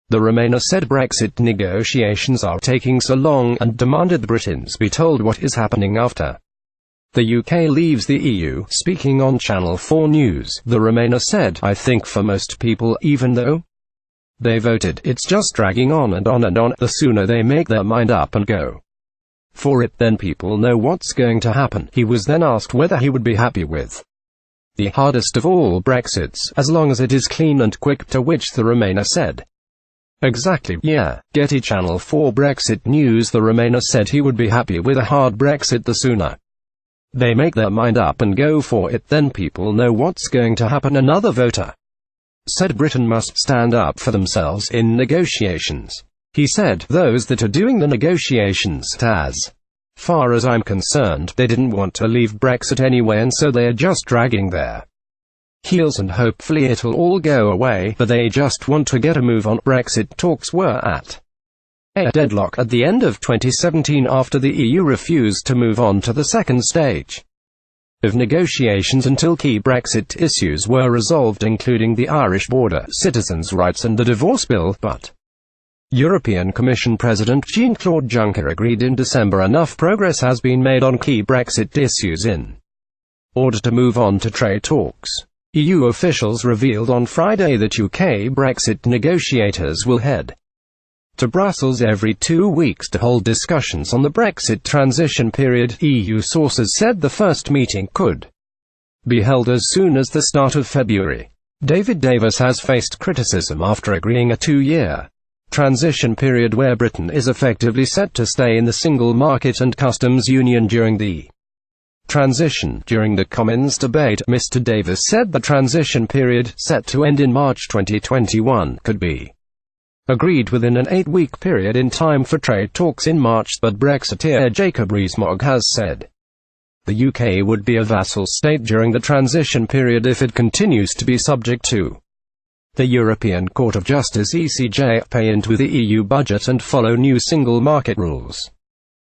The Remainer said Brexit negotiations are taking so long and demanded the Britons be told what is happening after the UK leaves the EU. Speaking on Channel 4 News, the Remainer said, "I think for most people, even though they voted, it's just dragging on and on and on. The sooner they make their mind up and go for it, then people know what's going to happen." He was then asked whether he would be happy with the hardest of all Brexits, as long as it is clean and quick, to which the Remainer said, "Exactly, yeah." Getty Channel 4 Brexit News. The Remainer said he would be happy with a hard Brexit. The sooner they make their mind up and go for it, then people know what's going to happen. Another voter said Britain must stand up for themselves in negotiations. He said, "Those that are doing the negotiations, as far as I'm concerned, they didn't want to leave Brexit anyway, and so they are just dragging their heels and hopefully it'll all go away, but they just want to get a move on." Brexit talks were at a deadlock at the end of 2017 after the EU refused to move on to the second stage of negotiations until key Brexit issues were resolved, including the Irish border, citizens' rights and the divorce bill, but European Commission President Jean-Claude Juncker agreed in December enough progress has been made on key Brexit issues in order to move on to trade talks. EU officials revealed on Friday that UK Brexit negotiators will head to Brussels every 2 weeks to hold discussions on the Brexit transition period. EU sources said the first meeting could be held as soon as the start of February. David Davis has faced criticism after agreeing a 2-year transition period where Britain is effectively set to stay in the single market and customs union during the transition. During the Commons debate, Mr. Davis said the transition period, set to end in March 2021, could be agreed within an 8-week period in time for trade talks in March, but Brexiteer Jacob Rees-Mogg has said the UK would be a vassal state during the transition period if it continues to be subject to the European Court of Justice (ECJ), pay into the EU budget and follow new single market rules.